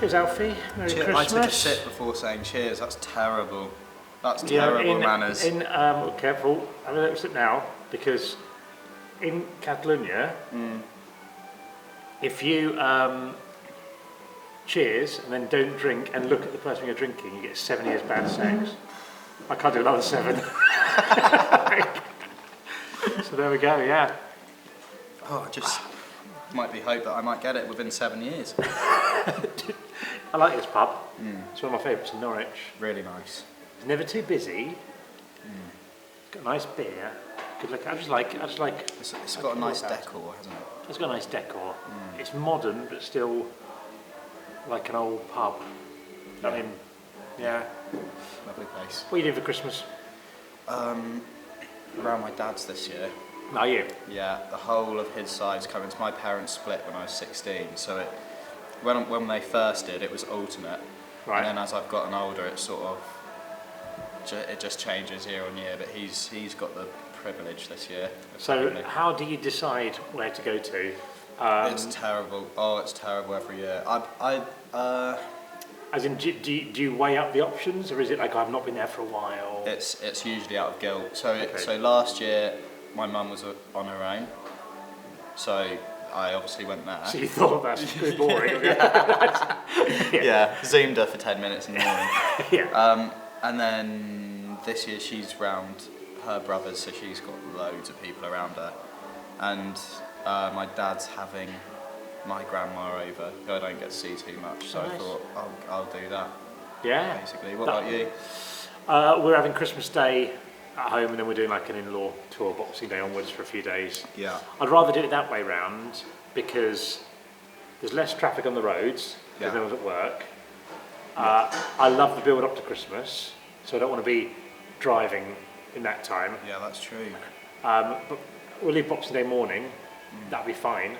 Cheers, Alfie. Merry Christmas. I took a sip before saying cheers. That's terrible. That's terrible manners. Careful. I'm going to sip now because in Catalonia, if you cheers and then don't drink and look at the person you're drinking, you get 7 years bad sex. I can't do another 7. So there we go. Yeah. Oh, just might be hope that I might get it within 7 years. I like this pub. It's one of my favourites in Norwich. Really nice. It's never too busy. It's got a nice beer. Good look. I just like. It's got a nice decor, hasn't it? It's got a nice decor. It's modern, but still like an old pub. Yeah. I mean, yeah. Lovely place. What are you doing for Christmas? Around my dad's this year. Are you? Yeah, the whole of his side's coming. So my parents split when I was 16, so when they first did, it was alternate. Right. And then as I've gotten older, it sort of it just changes year on year. But he's got the privilege this year. So how do you decide where to go to? It's terrible. Oh, it's terrible every year. As in, do you weigh up the options, or is it like I've not been there for a while? It's usually out of guilt. So Okay. so last year, my mum was on her own. So I obviously went there. So you thought that's pretty boring. Yeah, zoomed her for 10 minutes in the morning. Yeah. And then this year she's round her brothers, so she's got loads of people around her. And my dad's having my grandma over, who I don't get to see too much, so Nice. I thought I'll do that. Yeah. Basically. What about you? We're having Christmas Day at home, and then we're doing like an in-law tour, Boxing Day onwards for a few days. Yeah. I'd rather do it that way round because there's less traffic on the roads because no one's at work. I love the build up to Christmas, so I don't want to be driving in that time. Yeah, that's true. But we'll leave Boxing Day morning. That'll be fine.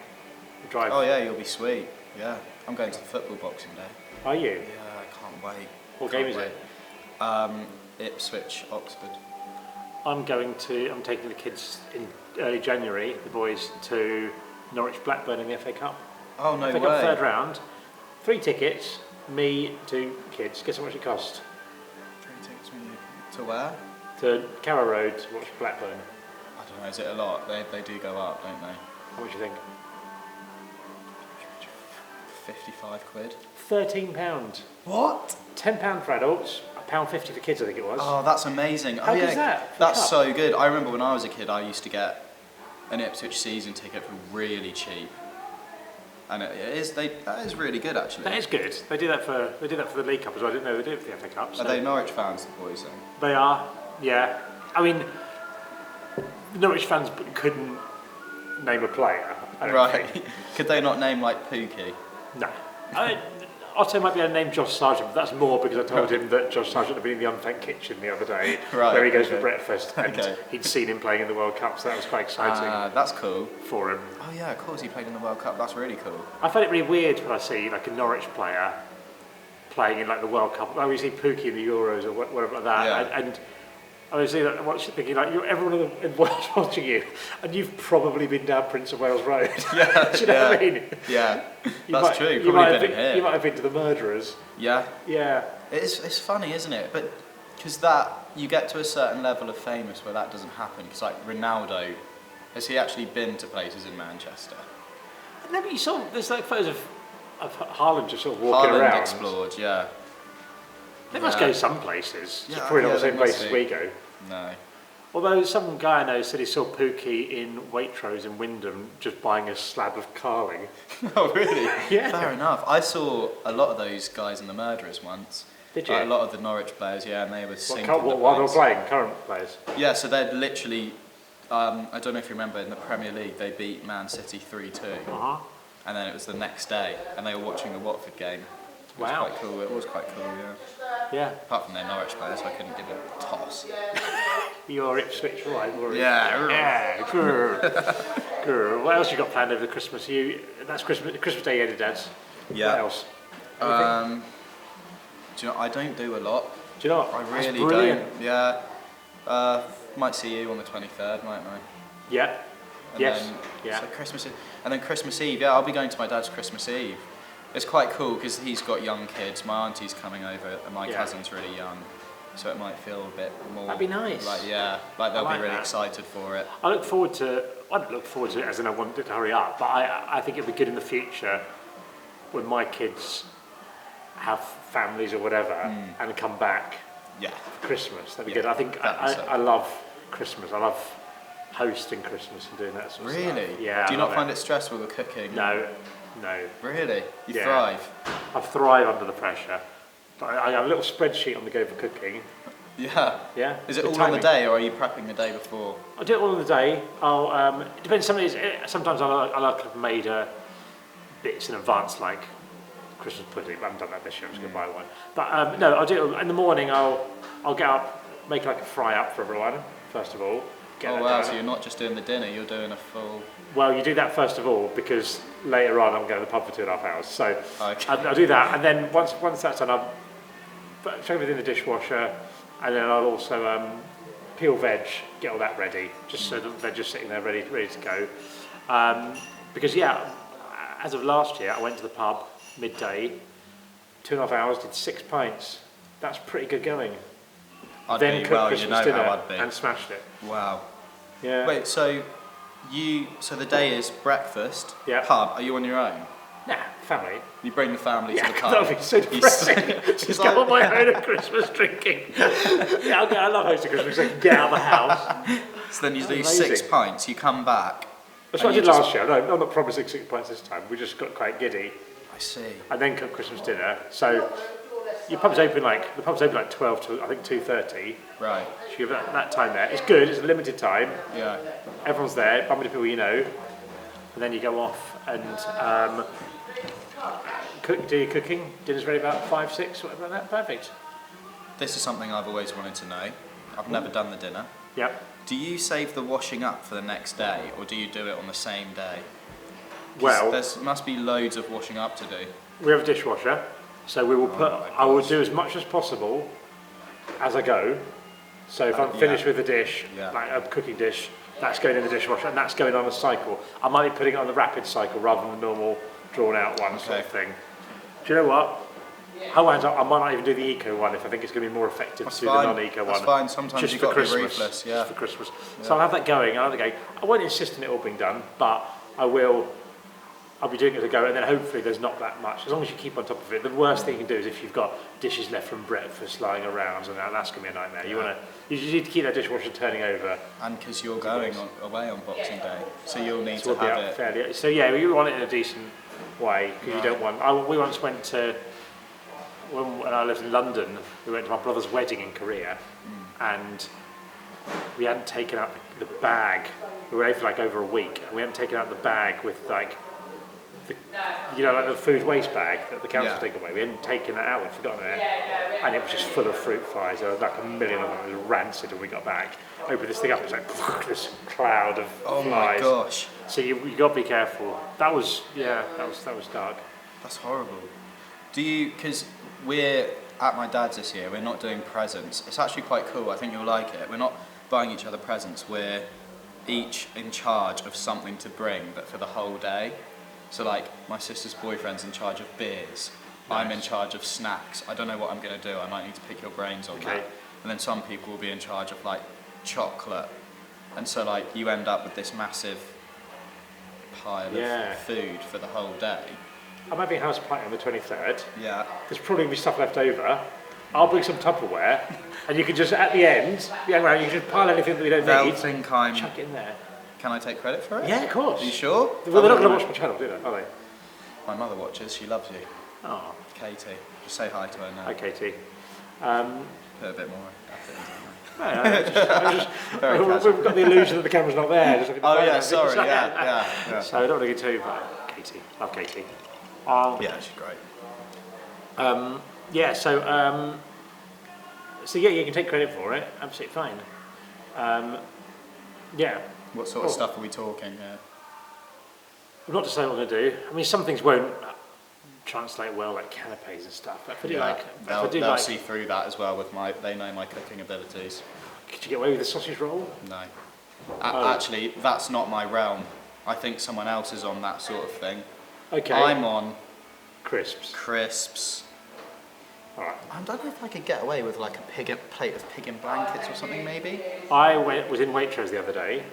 We'll drive. Oh yeah, you'll be sweet. Yeah, I'm going to the football Boxing Day. Are you? Yeah, I can't wait. What game is it? Ipswich, Oxford. I'm taking the kids in early January, the boys, to Norwich Blackburn in the FA Cup. Oh no FA way. Cup third round. 3 tickets, me, 2 kids. Guess how much it cost? 3 tickets to where? To Carrow Road to watch Blackburn. I don't know, is it a lot? They do go up, don't they? How much do you think? 55 quid. £13. What? £10 for adults, £1.50 for kids, I think it was. Oh, that's amazing. How oh, good yeah, is that? That's so good. I remember when I was a kid, I used to get an Ipswich season ticket for really cheap. And that is really good actually. That is good. They did that for the League Cup as well. I didn't know they did it for the FA Cup. So. Are they Norwich fans, the boys then? They are, yeah. I mean, Norwich fans couldn't name a player. I don't think. Could they not name like Pookie? No. Otto might be able to name Josh Sargent, but that's more because I told him that Josh Sargent had been in the Unfed Kitchen the other day, where he goes for breakfast, and he'd seen him playing in the World Cup, so that was quite exciting. That's cool. For him. Oh yeah, of course he played in the World Cup, that's really cool. I find it really weird when I see like a Norwich player playing in like the World Cup. I always see Pookie in the Euros or whatever like that, and I was thinking like everyone in the world's watching you, and you've probably been down Prince of Wales Road. Yeah, do you know what I mean? Yeah, that's true. You probably been here. You might have been to the Murderers. Yeah. Yeah. It's funny, isn't it? But because that you get to a certain level of famous where that doesn't happen. Because like Ronaldo, has he actually been to places in Manchester? No, but you saw there's like photos of Haaland just sort of walking around. Haaland explored, yeah. They must go some places. Yeah, It's probably not the same places we go. No. Although some guy I know said he saw Pookie in Waitrose in Wyndham just buying a slab of carling. Oh really? Yeah. Fair enough. I saw a lot of those guys in the Murderers once. Did you? A lot of the Norwich players, yeah, and they were sinking While they were playing, current players? Yeah, so they'd literally, I don't know if you remember, in the Premier League they beat Man City 3-2. And then it was the next day, and they were watching the Watford game. It was quite cool. It was quite cool, yeah. Yeah. Apart from their Norwich players, so I couldn't give a toss. You're Ipswich rivalry. Yeah. Yeah. Grr. What else you got planned over the Christmas? That's Christmas Day, yeah, Dad's. Yeah. What else? Do you know? I don't do a lot. Do you know what? I really don't. Yeah. Might see you on the 23rd, mightn't I? Yeah. And then, so Christmas Eve. Yeah, I'll be going to my dad's Christmas Eve. It's quite cool because he's got young kids. My auntie's coming over, and my Yeah. cousin's really young, so it might feel a bit more. That'd be nice. Like they'll like be really that. excited for it. I don't look forward to it as in I want it to hurry up, but I think it'd be good in the future when my kids have families or whatever and come back Yeah. for Christmas. That'd be Yeah, good. I think that'd be so I love Christmas. I love hosting Christmas and doing that sort of stuff. Really? Yeah. Do you I not love find it it stressful with cooking? No. Really? You Yeah. thrive? I thrive under the pressure. I have a little spreadsheet on the go for cooking. Yeah. Yeah. Is it With all on the timing. day, or are you prepping the day before? I do it all in the day. It depends. Sometimes I'll have made bits in advance, like Christmas pudding. But I haven't done that this year. I'm just going to buy one. But no, I'll do it in the morning. I'll get up, make like a fry up for everyone first of all. Get Oh that wow! done. So you're not just doing the dinner; you're doing a full. Well, you do that first of all because later on I'm going to the pub for 2.5 hours. So Okay. I'll do that, and then once that's done, I'll chuck everything in the dishwasher, and then I'll also peel veg, get all that ready, just so that the veg is sitting there ready to go. Because as of last year, I went to the pub midday, 2.5 hours, did 6 pints. That's pretty good going. Then cooked Christmas dinner how I'd be. and smashed it. Wow. Yeah. Wait, so the day is breakfast. Yeah. Pub. Are you on your own? Nah, family. You bring the family to the pub. That'll be so You depressing. s- Just go on my own at Christmas drinking. I love hosting Christmas. I can get out of the house. So then you do Amazing. 6 pints. You come back. That's what I and did you last year. No, I'm not promising 6 pints this time. We just got quite giddy. I see. And then cooked Christmas dinner. So the pub's open like 12 to I think 2:30. Right. So you have that time there. It's good. It's a limited time. Yeah. Everyone's there. Bump into people you know. And then you go off and do your cooking. Dinner's ready about 5, 6, whatever like that. Perfect. This is something I've always wanted to know. I've never done the dinner. Yep. Do you save the washing up for the next day, or do you do it on the same day? 'Cause Well, there must be loads of washing up to do. we have a dishwasher, so we will I will do as much as possible as I go. So if I'm finished with the dish, like a cooking dish, that's going in the dishwasher and that's going on a cycle. I might be putting it on the rapid cycle rather than the normal drawn out one sort of thing. Do you know what? I might not even do the eco one if I think it's going to be more effective to do the non-eco one. That's fine. Sometimes Just you've for got to be Christmas. ruthless. Yeah. Just for Christmas. So I'll have that going. I won't insist on it all being done, but I'll be doing it as I go, and then hopefully there's not that much. As long as you keep on top of it. The worst thing you can do is if you've got dishes left from breakfast lying around, and that's going to be a nightmare. You just need to keep that dishwasher turning over. And because you're going away on Boxing Day, so you'll need So to we'll be have out it. fairly. So yeah, you want it in a decent way because you don't want. We once went to when I lived in London. We went to my brother's wedding in Korea, and we hadn't taken out the bag. We were away for like over a week, and we hadn't taken out the bag with like the food waste bag that the council take away. We hadn't taken that out. We'd forgotten it, and it was just full of fruit flies. There was like a million of them. It was rancid when we got back. Opened this thing up, it was like this cloud of Oh flies. my gosh, So you got to be careful. That was dark. that's horrible. Do you? Because we're at my dad's this year. We're not doing presents. It's actually quite cool. I think you'll like it. We're not buying each other presents. We're each in charge of something to bring, but for the whole day. So like my sister's boyfriend's in charge of beers. Nice. I'm in charge of snacks. I don't know what I'm going to do. I might need to pick your brains on that. And then some people will be in charge of like chocolate. And so like you end up with this massive pile of food for the whole day. I'm having a house party on the 23rd. Yeah. There's probably going to be stuff left over. I'll bring some Tupperware, and you can just at the end, you can just pile anything that we don't They'll need. think I'm. Chuck it in there. Can I take credit for it? Yeah, of course. Are you sure? Well, they're not going to watch my channel, do they? Are they? My mother watches. She loves you. Oh. Katie. Just say hi to her now. Hi, Katie. Put a bit more effort Very we've got the illusion that the camera's not there. Just looking at the Oh phone yeah, and sorry. things. Yeah. So I don't want to get too bad. Katie. Love Katie. Yeah, she's great. So you can take credit for it. Absolutely fine. What sort of stuff are we talking here? I'm not to say what I'm going to do. I mean, some things won't translate well, like canapes and stuff. But they'll see through that as well with they know my cooking abilities. Could you get away with the sausage roll? No. Actually, that's not my realm. I think someone else is on that sort of thing. Okay. I'm on Crisps. Crisps. All right. I don't know if I could get away with like a plate of pig in blankets or something, maybe. I was in Waitrose the other day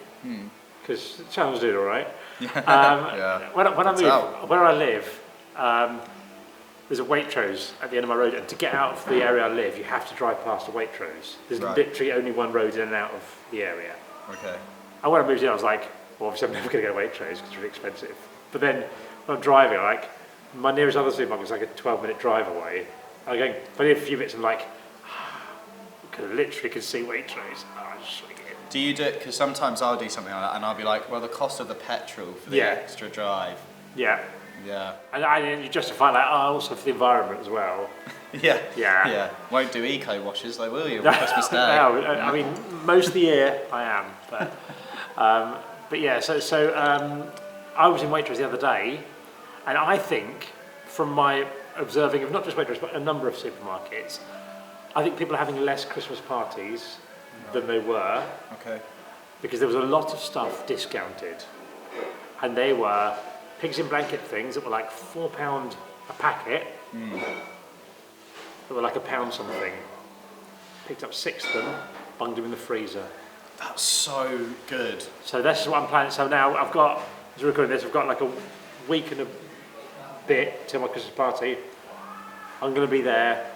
because it sounds doing all right. Yeah. When I moved, where I live, there's a Waitrose at the end of my road, and to get out of the area I live, you have to drive past a Waitrose. There's literally only one road in and out of the area. Okay. And when I moved in, I was like, well, obviously I'm never going to go to Waitrose because it's really expensive. But then when I'm driving, like, my nearest other supermarket is like a 12-minute drive away. I'm going, if I need a few bits, I'm like, literally can see Waitrose. Oh, just swing it. Do you do it? Because sometimes I'll do something like that and I'll be like, well, the cost of the petrol for the extra drive. Yeah. Yeah. And you justify that, also for the environment as well. Yeah. Won't do eco washes though, will you? On Christmas Day. No, I mean, most of the year I am. But yeah, so I was in Waitrose the other day, and I think from my observing of not just Waitrose but a number of supermarkets, I think people are having less Christmas parties than they were. Okay. Because there was a lot of stuff discounted, and they were pigs in blanket things that were like £4 a packet. That were like £1 something. Picked up 6 of them, bunged them in the freezer. That's so good. So this is what I'm planning. So now I've got, as we're recording this, I've got like a week and a bit till my Christmas party. I'm going to be there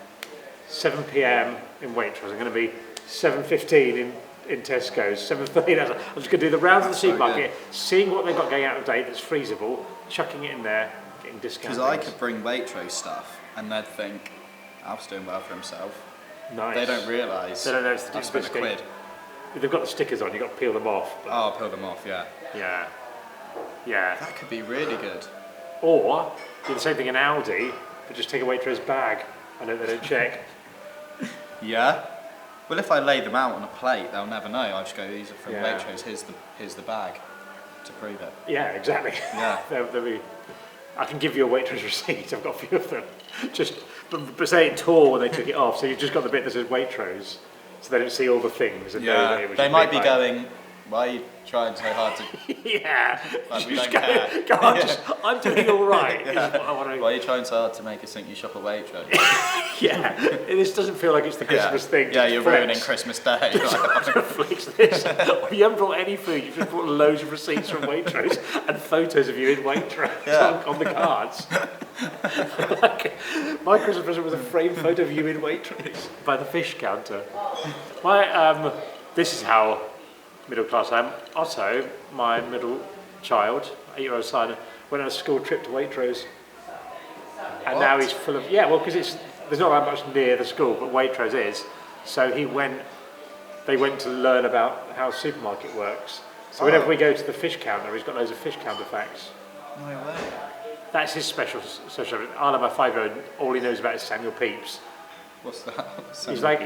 7 p.m. in Waitrose. I'm going to be 7:15 in Tesco's. 7:30. I'm just going to do the rounds of the supermarket, seeing what they've got going out of date that's freezable, chucking it in there, getting discounts. Because I could bring Waitrose stuff, and they'd think Alf's doing well for himself. Nice. They don't realise. They don't know it's I spent £1. They've got the stickers on. You've got to peel them off. Oh, I'll peel them off. Yeah. Yeah. That could be really good. Or do the same thing in Aldi, but just take a Waitrose bag. I know they don't check. Yeah. Well, if I lay them out on a plate, they'll never know. I'll just go, these are from Yeah. Waitrose. Here's the bag to prove it. Yeah, exactly. Yeah. They'll be, I can give you a Waitrose receipt. I've got a few of them. But say it tore when they took it off, so you've just got the bit that says Waitrose, so they don't see all the things. And know that it was they might be by... going, why are you trying so hard to... Yeah. Like, we don't care. Go on, I'm doing all right. Is what I want to... Why are you trying so hard to make us think you shop at Waitrose? Yeah. This doesn't feel like it's the Christmas thing. Yeah, you're ruining Christmas Day. Flex this. You haven't brought any food, you've just brought loads of receipts from Waitrose and photos of you in Waitrose on the cards. Like, my Christmas present was a framed photo of you in Waitrose by the fish counter. This is how middle class I am. Also, my middle child, 8-year-old son, went on a school trip to Waitrose. And now he's full of... Yeah, well, because there's not that much near the school, but Waitrose is. So they went to learn about how a supermarket works. So whenever we go to the fish counter, he's got loads of fish counter facts. No way. That's his special. I'll have my 5-year-old, all he knows about is Samuel Pepys. What's that?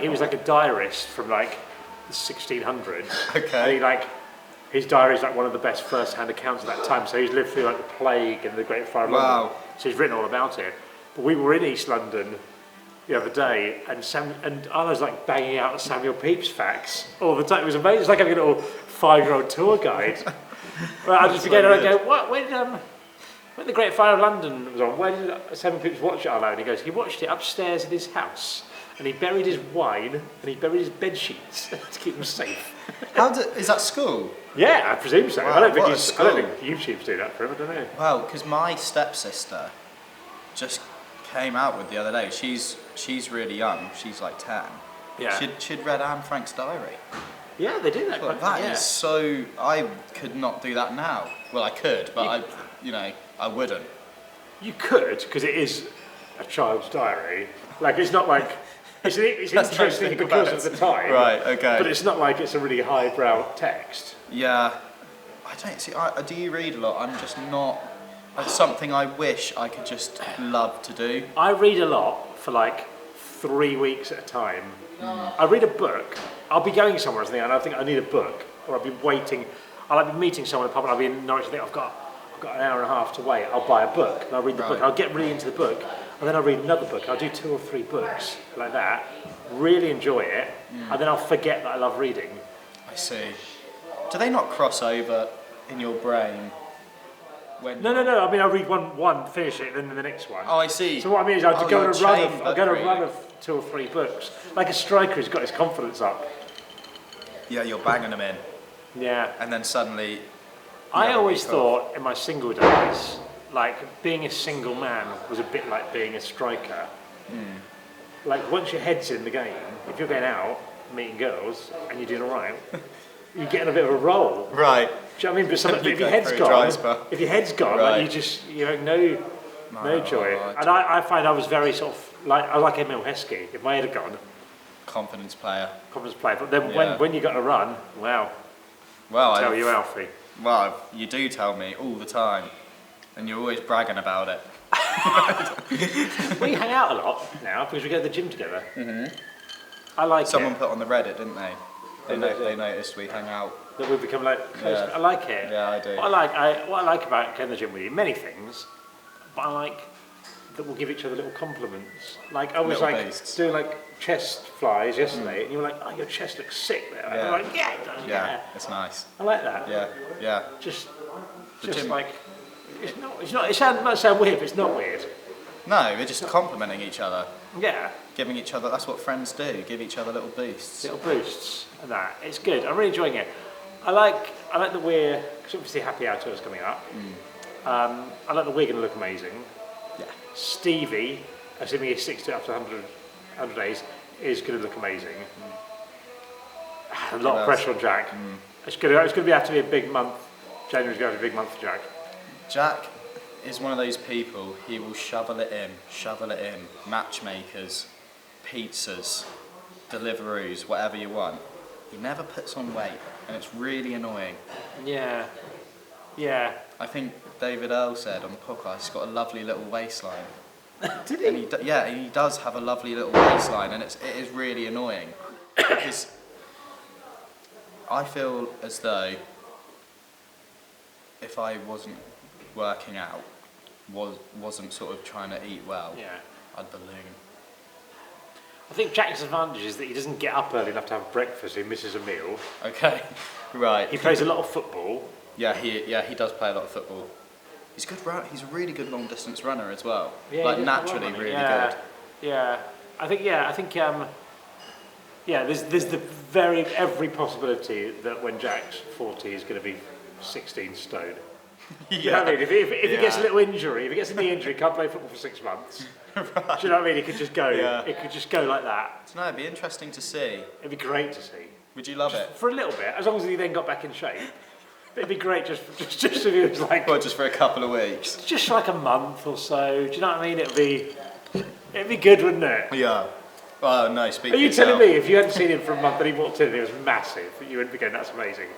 He was like a diarist from like the 1600s. Okay. And his diary is like one of the best first-hand accounts of that time. So he's lived through like the plague and the Great Fire of London. So he's written all about it. But we were in East London the other day, and I was like banging out Samuel Pepys facts all the time. It was amazing. It's like having a little 5-year-old tour guide. Well, I just forget and I go, what? When the Great Fire of London was on, where did Samuel Pepys watch it alone? And he goes, he watched it upstairs in his house, and he buried his wine, and he buried his bed sheets to keep them safe. Is that school? Yeah, I presume so. Wow, I don't think YouTube's do that for him, I don't know. Well, because my stepsister just came out with the other day. She's really young. She's like 10. Yeah. She'd read Anne Frank's diary. Yeah, they do that. That is so... I could not do that now. Well, I could, but I wouldn't. You could, because it is a child's diary. Like, it's not like... It's interesting because of the time. Right, okay. But it's not like it's a really highbrow text. Yeah. I don't see... do you read a lot? I'm just not... It's something I wish I could just love to do. I read a lot for like 3 weeks at a time. I read a book. I'll be going somewhere or something, and I think I need a book, or I'll be waiting. I'll be meeting someone in the pub, and I'll be in Norwich. I think I've got an hour and a half to wait. I'll buy a book, and I'll read the book. I'll get really into the book, and then I'll read another book. I'll do 2 or 3 books like that. Really enjoy it, and then I'll forget that I love reading. I see. Do they not cross over in your brain? When? No. I mean, I read one, finish it, then the next one. Oh, I see. So what I mean is, I'd go on a run of 2 or 3 books. Like a striker who's got his confidence up. Yeah, you're banging them in. Yeah. And then suddenly... I always thought in my single days, like being a single man was a bit like being a striker. Like once your head's in the game, if you're going out meeting girls and you're doing all right, you're getting a bit of a roll. Right. Do you know what I mean? But if your head's gone, right. like you have no joy. And I find I was very sort of like I was like Emil Heskey. If my head had gone, confidence player. But then when you got to run, wow. Well, I tell you, Alfie. Well, you do tell me all the time, and you're always bragging about it. We hang out a lot now because we go to the gym together. I like Someone put on the Reddit, didn't they? They noticed we hang out. That we've become like close. Yeah. I like it. Yeah, I do. What I like about going to the gym with you, many things, but I like that we'll give each other little compliments. Like I was Little beasts. doing like chest flies yesterday, and you were like, "Oh, your chest looks sick there." And I'm like, "Yeah, it does." Yeah, it's nice. I like that. Yeah. Just gym- like it's not. It might sound weird, but it's not weird. No, we're just complimenting each other. Yeah. Giving each other, that's what friends do, give each other little boosts. Little boosts and that. It's good. I'm really enjoying it. I like that we're, because obviously happy hour tour's coming up. I like that we're going to look amazing. Yeah. Stevie, assuming he's 60 after 100 days, is going to look amazing. A lot of pressure on Jack. It's going to have to be a big month. January's going to be a big month for Jack. Jack is one of those people, he will shovel it in. Matchmakers, pizzas, Deliveroos, whatever you want. He never puts on weight, and it's really annoying. Yeah. I think David Earl said on the podcast he's got a lovely little waistline. Did he? And he does have a lovely little waistline, and it is really annoying because I feel as though if I wasn't working out, wasn't sort of trying to eat well, I'd balloon. I think Jack's advantage is that he doesn't get up early enough to have breakfast, so he misses a meal. Okay, right. He plays a lot of football. Yeah, he does play a lot of football. He's good. He's a really good long distance runner as well. Yeah, like naturally really good. Yeah, I think. There's every possibility that when Jack's 40, he's going to be 16 stone. You know what I mean? If he gets a little injury, if he gets a knee injury, can't play football for 6 months. Right. Do you know what I mean? It could just go. Yeah. It could just go like that. No, it'd be interesting to see. It'd be great to see. Would you love it? For a little bit, as long as he then got back in shape. It'd be great just if he was like. Well, just for a couple of weeks. Just like a month or so. Do you know what I mean? It'd be good, wouldn't it? Yeah. Well, no. Speak. Are you telling me if you hadn't seen him for a month and he walked in and he was massive, you wouldn't be going, "That's amazing"?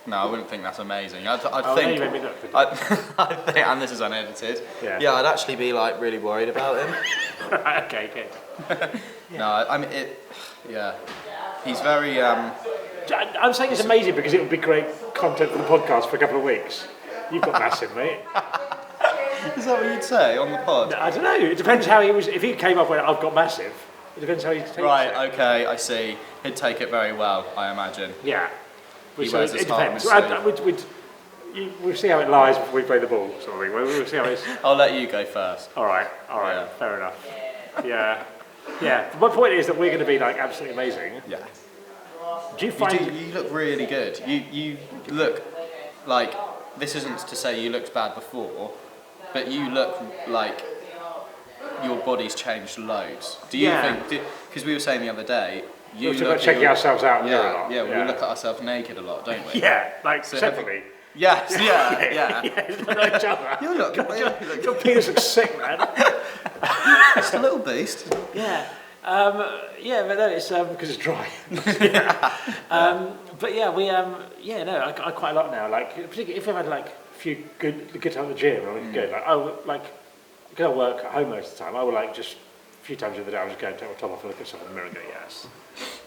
No, I wouldn't think that's amazing. I think. No, you made me look. I think, and this is unedited. Yeah, I'd actually be like really worried about him. Right, okay, good. No, I mean it. Yeah, he's very. I'm saying it's amazing because it would be great content for the podcast for a couple of weeks. You've got massive, mate. Is that what you'd say on the pod? No, I don't know. It depends how he was. If he came up with "I've got massive," it depends how he takes it. Right. Okay. I see. He'd take it very well, I imagine. Yeah. He wears his heart on his sleeve. We'll see how it lies before we play the ball, sort of thing. We'll see how it's. I'll let you go first. All right. Yeah. Fair enough. Yeah. My point is that we're going to be like absolutely amazing. Yeah. Do you find you look really good? You look like, this isn't to say you looked bad before, but you look like your body's changed loads. Do you think? Because we were saying the other day. We're about checking ourselves out. We look at ourselves naked a lot, don't we? Yeah, like separately. Yes, yeah. Not each other. You look. Your penis looks sick, man. Just a little beast. Yeah. But no, it's because it's dry. But yeah, I quite a lot now. Like, particularly if I've had like a few good time at the gym, or good. Because I work at home most of the time, I would like just a few times of the day, I would just go and take my top off and look at myself in the mirror and go, yes.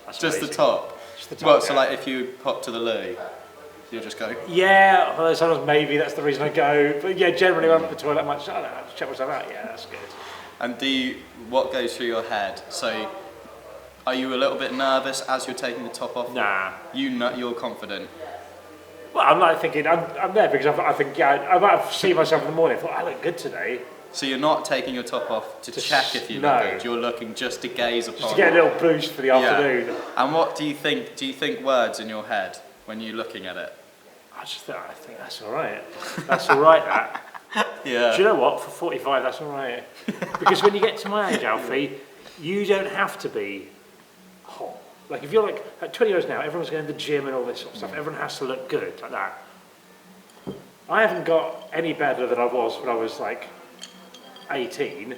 That's just amazing. the top. Just the top. Well, so like if you pop to the loo, you'll just go. Yeah, although sometimes maybe that's the reason I go. But yeah, generally when I'm at the toilet, I might just, I don't know, check myself out. Yeah, that's good. And what goes through your head? So, are you a little bit nervous as you're taking the top off? Nah. You're confident. Well, I'm like thinking, I'm there because I think, I might have seen myself in the morning and thought, I look good today. So you're not taking your top off to check if you look good, you're looking just to gaze upon. Just to get a little boost for the afternoon. And what do you think? Do you think words in your head when you're looking at it? I think that's all right. That's all right, that. Yeah. Do you know what? For 45, that's all right. Because when you get to my age, Alfie, you don't have to be hot. Like if you're like at 20 years now, everyone's going to the gym and all this sort of stuff. Everyone has to look good like that. I haven't got any better than I was when I was like 18.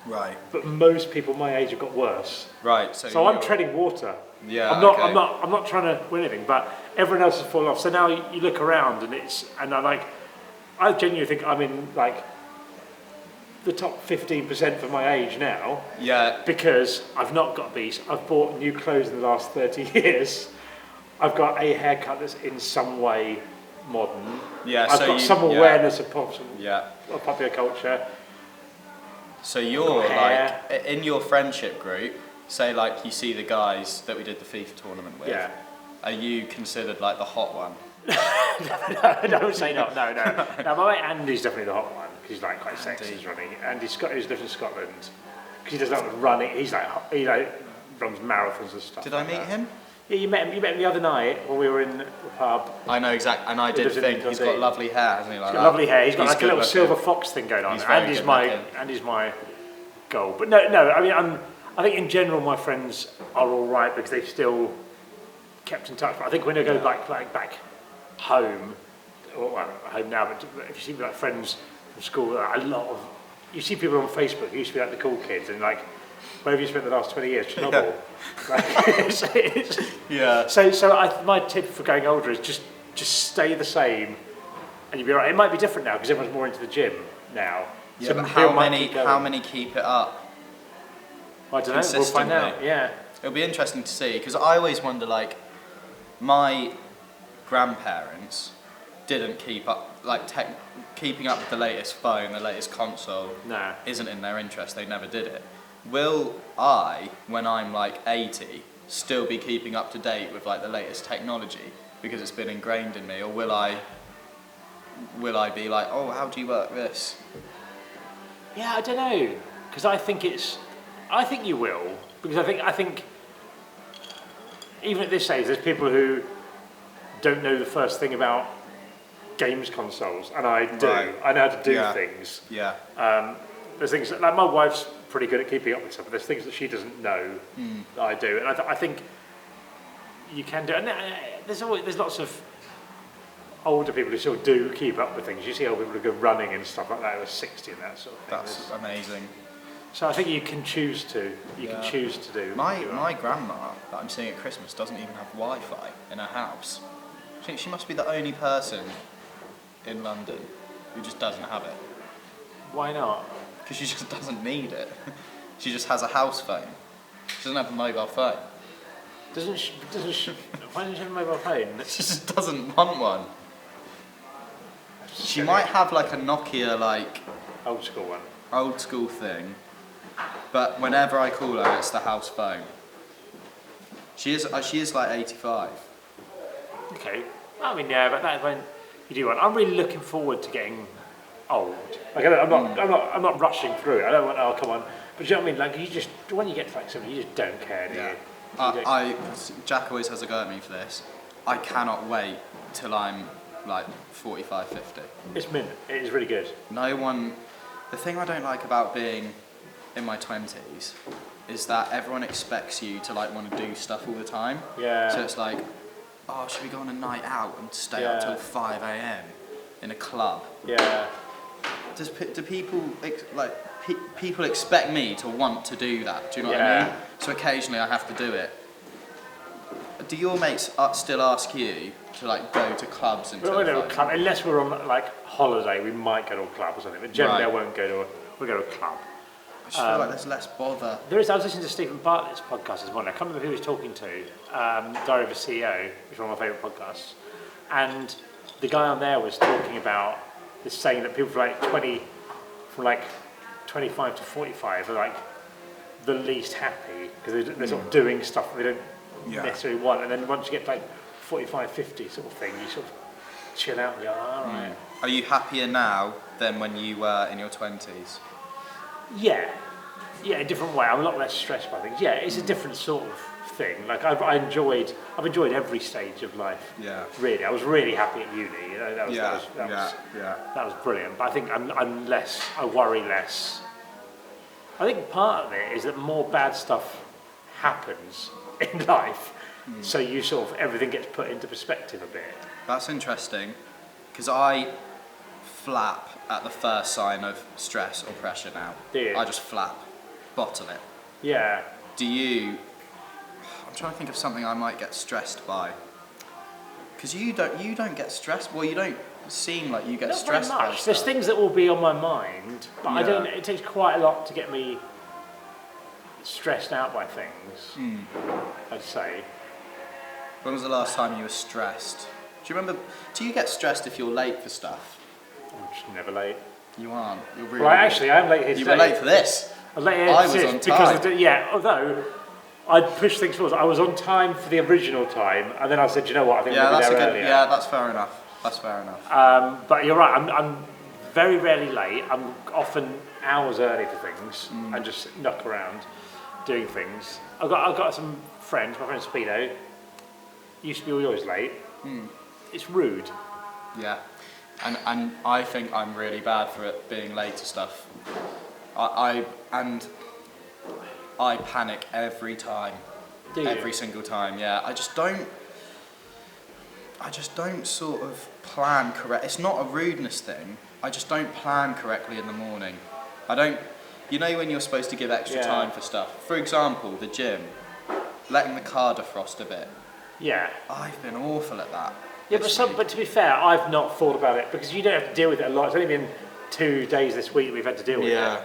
Right. But most people my age have got worse. Right. So I'm treading water. Yeah. I'm not trying to win anything, but everyone else has fallen off. So now you look around and I genuinely think I'm in like the top 15% for my age now. Yeah. Because I've not got these. I've bought new clothes in the last 30 years. I've got a haircut that's in some way modern. Yeah. I've got some awareness of popular culture. So you're like in your friendship group. Say like you see the guys that we did the FIFA tournament with. Yeah. Are you considered like the hot one? No, don't say not. No. Now my mate Andy's definitely the hot one because he's like quite sexy. He's running. Andy's who's lives in Scotland because he does like running. He runs marathons and stuff. Did I meet him? Yeah, you met him the other night when we were in the pub. I know exactly, and I did think he's got lovely hair, hasn't he? Like he's got lovely hair. He's got like a little silver fox thing going on. Andy's my goal. But no. I mean, I think in general my friends are all right because they've still kept in touch. But I think when they go back home, home now, but if you see like friends from school, you see people on Facebook who used to be like the cool kids, and like, where have you spent the last 20 years? Chernobyl. Yeah. So my tip for going older is just stay the same, and you'll be all right. It might be different now because everyone's more into the gym now. Yeah, so but how many keep it up? I don't know. We'll find out. Yeah. It'll be interesting to see because I always wonder like, my grandparents didn't keep up, like keeping up with the latest phone, the latest console isn't in their interest, they never did it. Will I, when I'm like 80, still be keeping up to date with like the latest technology because it's been ingrained in me, or will I be like, oh, how do you work this? Yeah, I don't know, because I think you will, because I think even at this age, there's people who don't know the first thing about games consoles, and I do. Right. I know how to do things. Yeah. There's things like my wife's pretty good at keeping up with stuff, but there's things that she doesn't know that I do, and I think you can do. And there's lots of older people who still do keep up with things. You see old people who go running and stuff like that who are 60 and that sort of thing. That's amazing. So I think you can choose to. Can choose to do. My grandma that I'm seeing at Christmas doesn't even have Wi-Fi in her house. I think she must be the only person in London who just doesn't have it. Why not? Because she just doesn't need it. She just has a house phone. She doesn't have a mobile phone. Doesn't she? Why doesn't she have a mobile phone? She just doesn't want one. She might have like a Nokia like old school thing, but whenever I call her, it's the house phone. She is like 85. Okay. I mean, yeah, but that when you do one, I'm really looking forward to getting old. Like I'm not rushing through it. I don't want. Oh, come on. But do you know what I mean? Like you just when you get to like something, you just don't care, do you? Jack always has a go at me for this. I cannot wait till I'm like 45, 50. It's mint. It is really good. No one. The thing I don't like about being in my 20s is that everyone expects you to like want to do stuff all the time. Yeah. So it's like, oh, should we go on a night out and stay up till 5 a.m. in a club? Yeah. Do people people expect me to want to do that? Do you know what I mean? So occasionally I have to do it. Do your mates still ask you to like go to clubs until? We don't go to a club unless we're on like holiday. We might go to a club or something, but generally I won't go to we'll go to a club. I just feel like there's less bother. There is. I was listening to Stephen Bartlett's podcast this morning. I can't remember who he was talking to. Diary of a CEO, which is one of my favourite podcasts, and the guy on there was talking about this saying that people from like 25 to 45 are like the least happy because they're sort of doing stuff that they don't necessarily want, and then once you get to like 45, 50 sort of thing, you sort of chill out and go, all right. Are you happier now than when you were in your 20s? Yeah, a different way. I'm a lot less stressed by things. Yeah, it's a different sort of thing. Like I've enjoyed every stage of life. Yeah. Really, I was really happy at uni. You know, that was brilliant. But I think I worry less. I think part of it is that more bad stuff happens in life, so you sort of everything gets put into perspective a bit. That's interesting, because I flap at the first sign of stress or pressure now. Do you? I just flap, bottle it. Yeah. Do you? I'm trying to think of something I might get stressed by. Because you don't get stressed. Well, you don't seem like you get stressed by stuff. There's things that will be on my mind, but I don't. It takes quite a lot to get me stressed out by things. I'd say. When was the last time you were stressed? Do you remember? Do you get stressed if you're late for stuff? I'm just never late. You aren't. You're really. Well, actually, I am late here today. You were late for this. I was late here I was on time. Although I'd push things forward. I was on time for the original time, and then I said, you know what, I think we'll be there earlier. Yeah, that's fair enough. That's fair enough. But you're right, I'm very rarely late. I'm often hours early for things and just knock around doing things. I've got some friends, my friend Speedo, used to be always late. It's rude. Yeah, and I think I'm really bad for it being late to stuff. I panic every time. Do you? Every single time, yeah. I just don't sort of plan correct. It's not a rudeness thing. I just don't plan correctly in the morning. I don't. You know when you're supposed to give extra time for stuff. For example, the gym, letting the car defrost a bit. Yeah. I've been awful at that. Yeah, but to be fair, I've not thought about it because you don't have to deal with it a lot. It's only been 2 days this week that we've had to deal with it.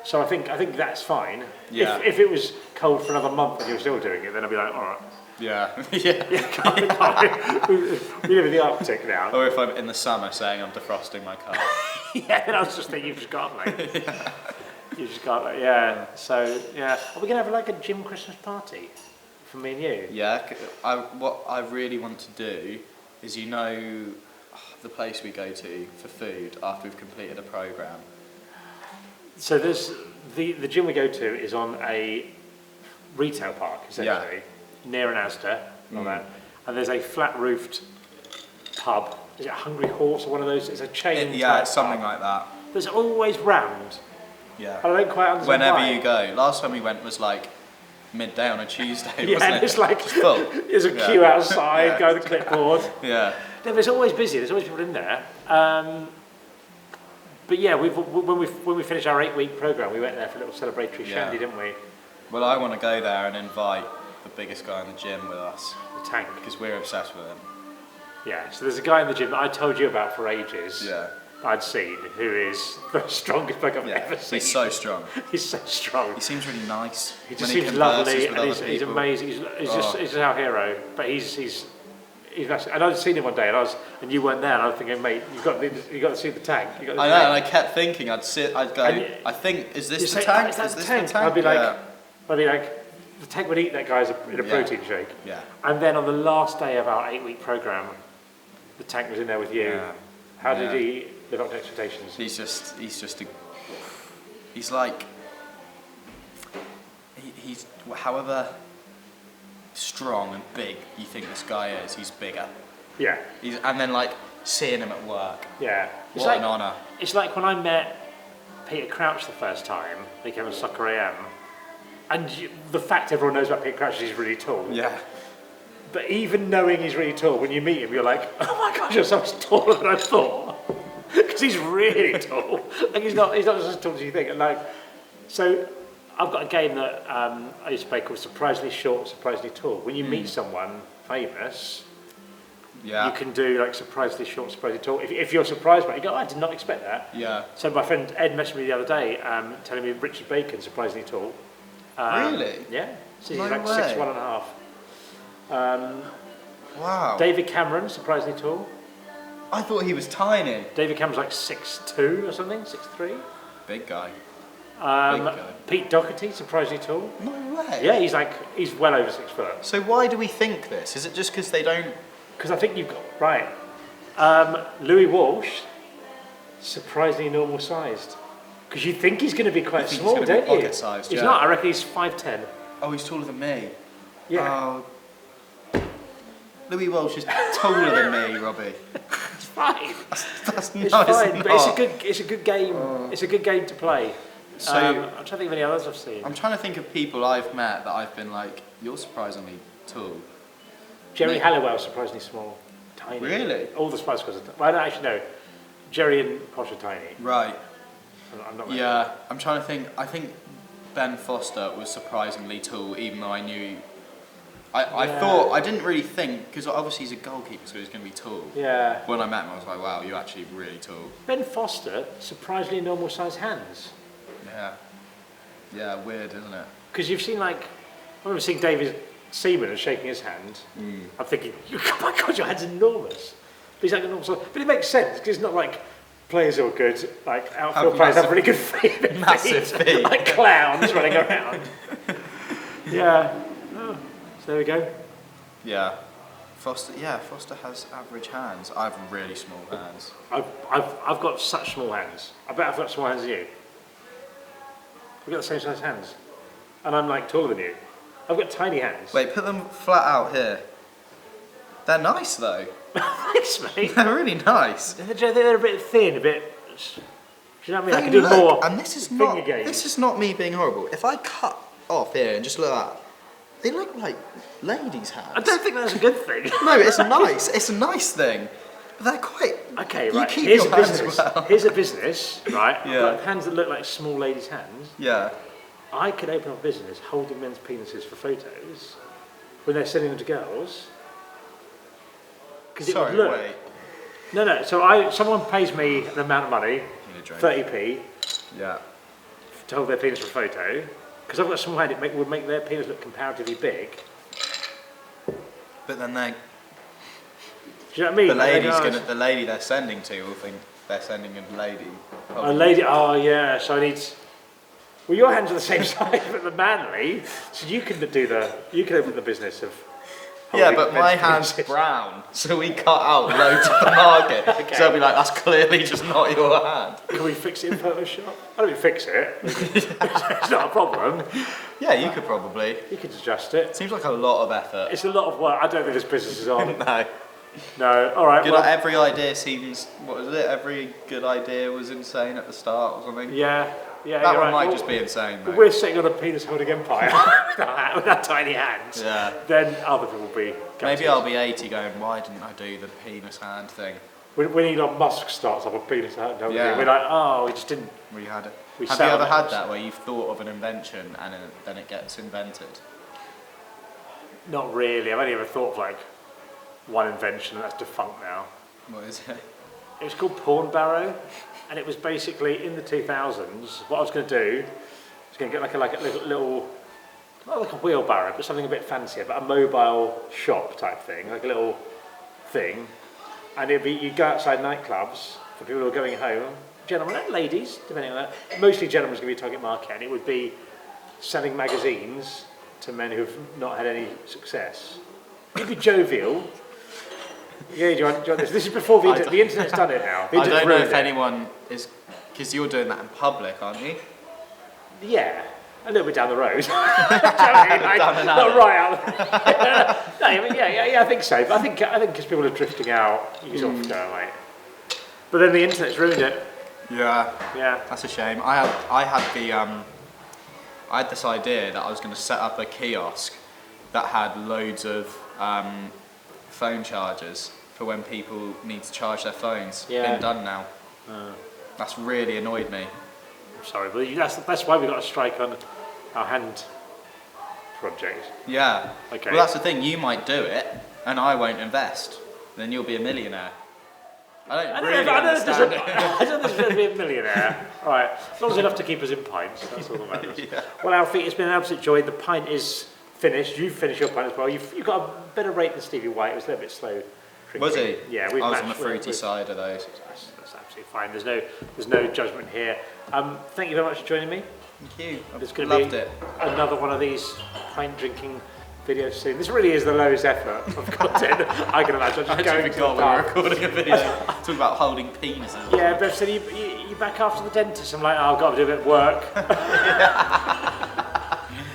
So I think that's fine. Yeah. If it was cold for another month and you were still doing it, then I'd be like, all right. Yeah. We live in the Arctic now. Or if I'm in the summer saying I'm defrosting my car. Yeah, and I was just thinking, you've just got like. You just got like, So yeah, are we gonna have like a gym Christmas party for me and you? Yeah. What I really want to do is, you know, the place we go to for food after we've completed a program. So there's the gym we go to is on a retail park essentially, near an Asda, all that, and there's a flat-roofed pub. Is it a Hungry Horse or one of those? It's a chain. It's something like that. There's always round. Yeah. I don't quite understand Whenever why. you go. Last time we went was like midday on a Tuesday, yeah, wasn't it? It's like it's full. There's a queue outside, go to the clipboard. Yeah. No, but it's always busy. There's always people in there. But yeah, when we finished our 8-week program, we went there for a little celebratory shandy, didn't we? Well, I want to go there and invite the biggest guy in the gym with us. The Tank. Because we're obsessed with him. Yeah, so there's a guy in the gym that I told you about for ages. Yeah. I'd seen, who is the strongest bloke I've ever seen. He's so strong. He's so strong. He seems really nice. He just seems lovely, and he's amazing. He's just our hero. But he's massive. And I'd seen him one day, and you weren't there, and I was thinking, mate, you got to see the Tank. I know, and I kept thinking, I'd go, I think, is this the Tank? Is this the Tank? I'd be like, the Tank would eat that guy in a protein shake. Yeah. And then on the last day of our 8-week program, the Tank was in there with you. Yeah. How did he live up to expectations? He's however strong and big you think this guy is, he's bigger. Yeah. And then like seeing him at work. Yeah. What an honour. It's like when I met Peter Crouch the first time, he came on Soccer AM, and the fact everyone knows about Peter Crouch is he's really tall. Yeah. But even knowing he's really tall, when you meet him, you're like, oh my gosh, you're so much taller than I thought. Because he's really tall. Like he's not just as tall as you think. And like, so I've got a game that I used to play called Surprisingly Short, Surprisingly Tall. When you meet someone famous, you can do like surprisingly short, surprisingly tall. If you're surprised by it, you go, I did not expect that. Yeah. So my friend Ed messaged me the other day telling me Richard Bacon's surprisingly tall. Really? Yeah. So he's No like way. 6'1.5". Wow. David Cameron, surprisingly tall. I thought he was tiny. David Cameron's like 6'2" or something, 6'3". Big guy. Big guy. Pete Doherty, surprisingly tall. No way. Yeah, he's well over 6 foot. So why do we think this? Is it just because they don't? Because I think you've got, right, Louis Walsh, surprisingly normal sized. Because you think he's going to be quite small, don't you? Sized, he's not. I reckon he's 5'10". Oh, he's taller than me. Yeah. Louis Walsh is taller than me, Robbie. It's fine. That's It's no, fine, it's but not. it's a good game. It's a good game to play. So I'm trying to think of any others I've seen. I'm trying to think of people I've met that I've been like, you're surprisingly tall. Jerry Halliwell's surprisingly small, tiny. Really? All the Spice Girls are. Well, I don't actually know. Jerry and Posh are tiny. Right. I'm not. Yeah, I'm trying to think. I think Ben Foster was surprisingly tall, even though I knew. I thought, I didn't really think, because obviously he's a goalkeeper, so he's going to be tall. Yeah. When I met him, I was like, wow, you're actually really tall. Ben Foster, surprisingly normal sized hands. Yeah. Yeah, weird, isn't it? Because you've seen like, I remember seeing David Seaman and shaking his hand. I'm thinking, oh my God, your hand's enormous. But he's like a normal size. But it makes sense because it's not like players who are good, like outfield players have really good feet. Massive feet. Like clowns running around. Yeah. Oh, so there we go. Yeah. Foster has average hands. I have really small hands. I've got such small hands. I bet I've got small hands as you. We've got the same size hands. And I'm like taller than you. I've got tiny hands. Wait, put them flat out here. They're nice though. Thanks, mate. They're really nice. They're a bit thin, a bit. Do you know what I mean? I can do more. And this is finger not. games. This is not me being horrible. If I cut off here and just look at that, they look like ladies' hands. I don't think that's a good thing. No, it's nice. It's a nice thing. But they're quite. Okay, you right. keep Here's your a hands business. well. Here's a business, right? Yeah. I've got hands that look like small ladies' hands. Yeah. I could open up a business holding men's penises for photos when they're sending them to girls. Sorry, wait. No. So someone pays me an amount of money, 30p, Yeah. to hold their penis for a photo. Because I've got a small hand, it would make their penis look comparatively big. But then they. Do you know what I mean? The lady they're sending to will think they're sending a lady. A lady. Oh yeah. So I need. Well, your hands are the same size, but the manly. So you can open the business of. Yeah, but my hand's brown, so we cut out loads of the market. Okay. So I'll be like, that's clearly just not your hand. Can we fix it in Photoshop? I don't mean fix it. It's not a problem. Yeah, you could probably. You could adjust it. Seems like a lot of effort. It's a lot of work. I don't think this business is on. No. No. All right. Well, every idea seems. What was it? Every good idea was insane at the start or something. Yeah. That one right. might just be insane. Though. We're sitting on a penis-holding empire with our tiny hands. Yeah. Then other people will be. Maybe I'll be 80 going, why didn't I do the penis hand thing? When Elon Musk starts up a penis hand, Yeah. we're like, oh, we just didn't. We had it. We Have you sat ever on had it. that where you've thought of an invention and then it gets invented? Not really. I've only ever thought of like one invention, and that's defunct now. What is it? It was called Porn Barrow, and it was basically in the 2000s. What I was going to do was going to get like a little, not like a wheelbarrow, but something a bit fancier, but a mobile shop type thing, like a little thing. And it'd be, you'd go outside nightclubs for people who are going home, gentlemen and ladies, depending on that. Mostly gentlemen's going to be a target market, and it would be selling magazines to men who've not had any success. It'd be jovial. Yeah, do you want this? This is before the internet. The internet's done it now. I don't know if anyone is, because you're doing that in public, aren't you? Yeah, a little bit down the road. Not right out. No, I mean, yeah, I think so. But I think because people are drifting out, you sort of go, mate. But then the internet's ruined it. Yeah. Yeah. That's a shame. I had this idea that I was going to set up a kiosk that had loads of phone chargers for when people need to charge their phones. Yeah. Been done now. That's really annoyed me. I'm sorry, but that's why we got a strike on our hand project. Yeah. Okay. Well, that's the thing. You might do it, and I won't invest. Then you'll be a millionaire. I don't understand it. I don't know if there's going to be a millionaire. All right, as long as enough to keep us in pints, that's all that matters. Yeah. Well, Alfie, it's been an absolute joy. The pint is finished. You've finished your pint as well. You've got a better rate than Stevie White. It was a little bit slow drinking. Was he? Yeah, I was on the fruity side of those. That's absolutely fine. There's no judgment here. Thank you very much for joining me. Thank you. There's going Loved to be it. another one of these pint drinking video soon. This really is the lowest effort of content I can imagine. I actually forgot we were recording a video talking about holding penises. Yeah, Bev said, you back after the dentist? I'm like, oh, I've got to do a bit of work.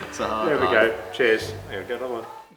It's a hard There we life. go. Cheers. There we go, another one.